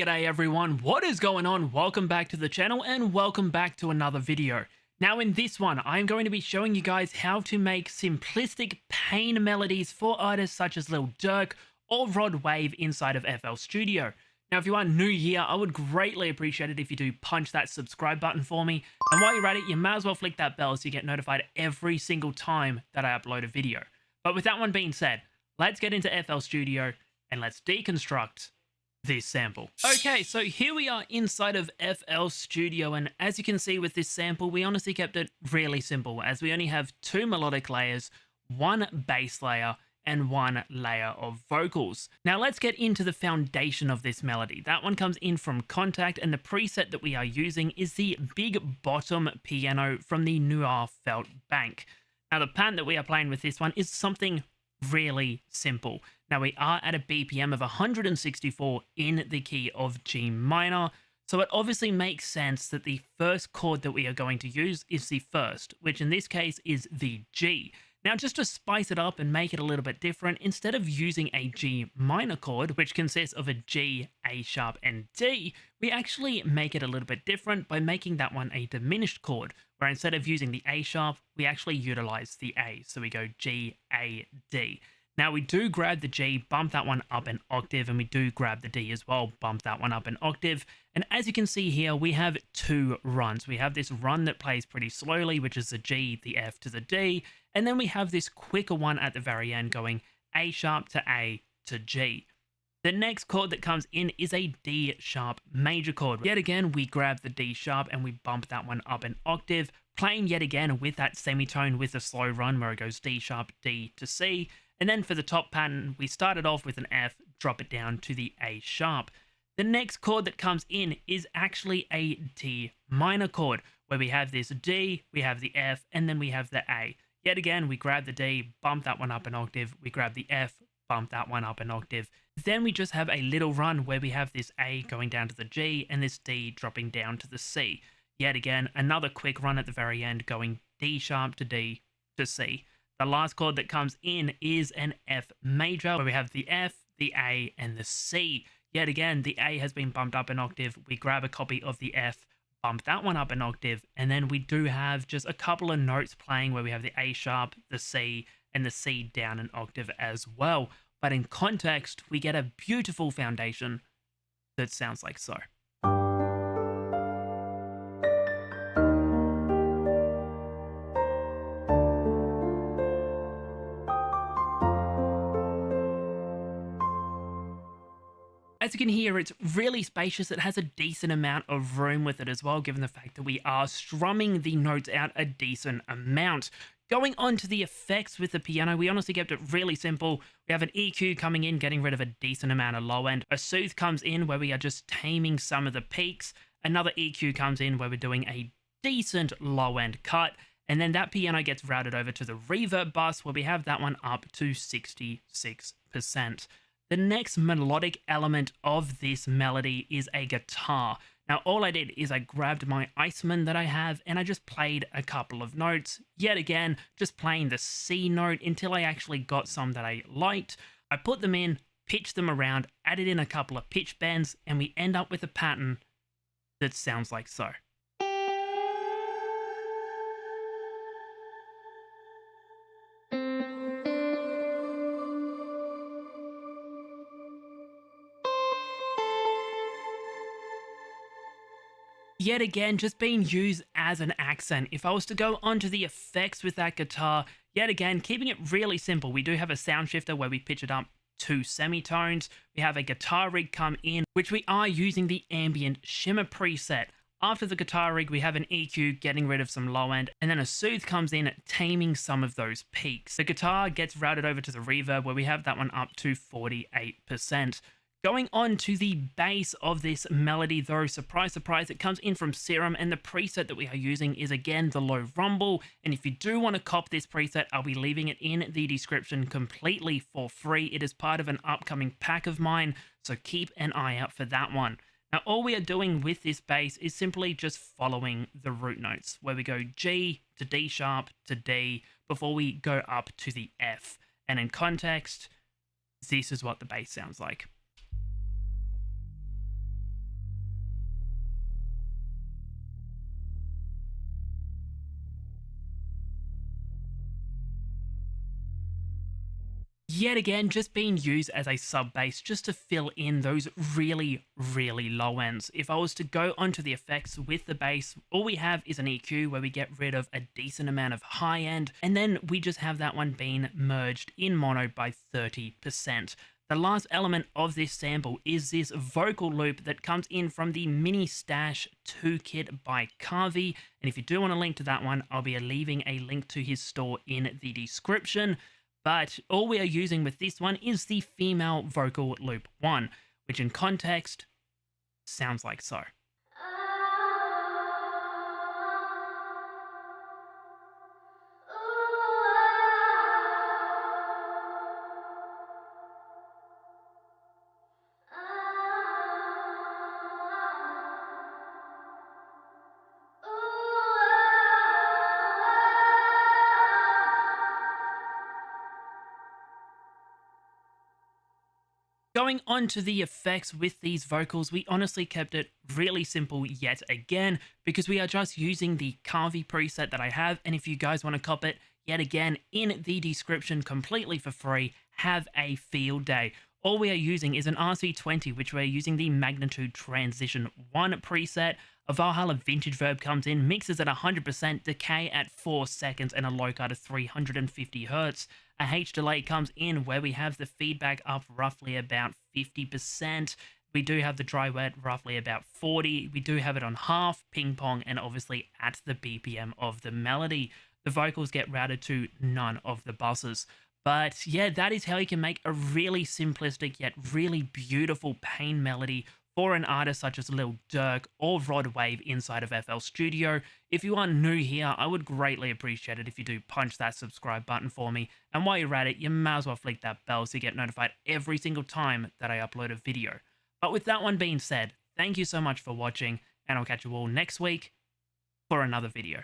G'day everyone, what is going on? Welcome back to the channel and welcome back to another video. Now in this one, I'm going to be showing you guys how to make simplistic pain melodies for artists such as LIL DURK or Rod Wave inside of FL Studio. Now if you are new here, I would greatly appreciate it if you do punch that subscribe button for me. And while you're at it, you might as well flick that bell so you get notified every single time that I upload a video. But with that one being said, let's get into FL Studio and let's deconstruct this sample. Okay, so here we are inside of FL Studio, and as you can see with this sample, we honestly kept it really simple as we only have two melodic layers, one bass layer, and one layer of vocals. Now let's get into the foundation of this melody. That one comes in from Contact, and the preset that we are using is the big bottom piano from the Noir Felt Bank. Now the pattern that we are playing with this one is something really simple. Now we are at a BPM of 164 in the key of G minor, so it obviously makes sense that the first chord that we are going to use is the first, which in this case is the G. Now just to spice it up and make it a little bit different, instead of using a G minor chord, which consists of a G, A sharp, and D, we actually make it a little bit different by making that one a diminished chord, where instead of using the A sharp, we actually utilize the A. So we go G, A, D. Now we do grab the G, bump that one up an octave, and we do grab the D as well, bump that one up an octave. And as you can see here, we have two runs. We have this run that plays pretty slowly, which is the G, the F to the D, and then we have this quicker one at the very end going A sharp to A to G. The next chord that comes in is a D sharp major chord. Yet again, we grab the D sharp and we bump that one up an octave, playing yet again with that semitone with a slow run where it goes D sharp, D to C. And then for the top pattern, we started off with an F, drop it down to the A sharp. The next chord that comes in is actually a D minor chord, where we have this D, we have the F, and then we have the A. Yet again, we grab the D, bump that one up an octave, we grab the F, bump that one up an octave. Then we just have a little run where we have this A going down to the G and this D dropping down to the C. Yet again, another quick run at the very end going D sharp to D to C. The last chord that comes in is an F major, where we have the F, the A, and the C. Yet again, the A has been bumped up an octave. We grab a copy of the F, bump that one up an octave, and then we do have just a couple of notes playing where we have the A sharp, the C, and the C down an octave as well. But in context, we get a beautiful foundation that sounds like so. As you can hear, it's really spacious. It has a decent amount of room with it as well, given the fact that we are strumming the notes out a decent amount. Going on to the effects with the piano, we honestly kept it really simple. We have an EQ coming in, getting rid of a decent amount of low end. A soothe comes in where we are just taming some of the peaks. Another EQ comes in where we're doing a decent low end cut. And then that piano gets routed over to the reverb bus where we have that one up to 66%. The next melodic element of this melody is a guitar. Now all I did is I grabbed my Iceman that I have and I just played a couple of notes. Yet again, just playing the C note until I actually got some that I liked. I put them in, pitched them around, added in a couple of pitch bends, and we end up with a pattern that sounds like so. Yet again, just being used as an accent. If I was to go onto the effects with that guitar, yet again, keeping it really simple. We do have a sound shifter where we pitch it up 2 semitones. We have a guitar rig come in, which we are using the ambient shimmer preset. After the guitar rig, we have an EQ getting rid of some low end, and then a soothe comes in taming some of those peaks. The guitar gets routed over to the reverb where we have that one up to 48%. Going on to the bass of this melody though, surprise, surprise, it comes in from Serum, and the preset that we are using is again the low rumble. And if you do want to cop this preset, I'll be leaving it in the description completely for free. It is part of an upcoming pack of mine, so keep an eye out for that one. Now all we are doing with this bass is simply just following the root notes, where we go G to D sharp to D before we go up to the F. And in context, this is what the bass sounds like. yet again just being used as a sub bass just to fill in those really, really low ends. If I was to go onto the effects with the bass, all we have is an EQ where we get rid of a decent amount of high end, and then we just have that one being merged in mono by 30%. The last element of this sample is this vocal loop that comes in from the Mini Stash 2 kit by Carvey, and if you do want a link to that one, I'll be leaving a link to his store in the description. But all we are using with this one is the female vocal loop 1, which in context sounds like so. Going on to the effects with these vocals, we honestly kept it really simple yet again, because we are just using the Carvey preset that I have, and if you guys want to cop it, yet again, in the description completely for free, have a field day. All we are using is an RC20, which we're using the Magnitude Transition 1 preset. A Valhalla Vintage Verb comes in, mixes at 100%, decay at 4 seconds, and a low cut of 350 Hz. A H delay comes in where we have the feedback up roughly about 50%. We do have the dry wet roughly about 40. We do have it on half, ping pong, and obviously at the BPM of the melody. The vocals get routed to none of the buses. But yeah, that is how you can make a really simplistic yet really beautiful pain melody for an artist such as LIL DURK or Rod Wave inside of FL Studio. If you are new here, I would greatly appreciate it if you do punch that subscribe button for me. And while you're at it, you might as well flick that bell so you get notified every single time that I upload a video. But with that one being said, thank you so much for watching, and I'll catch you all next week for another video.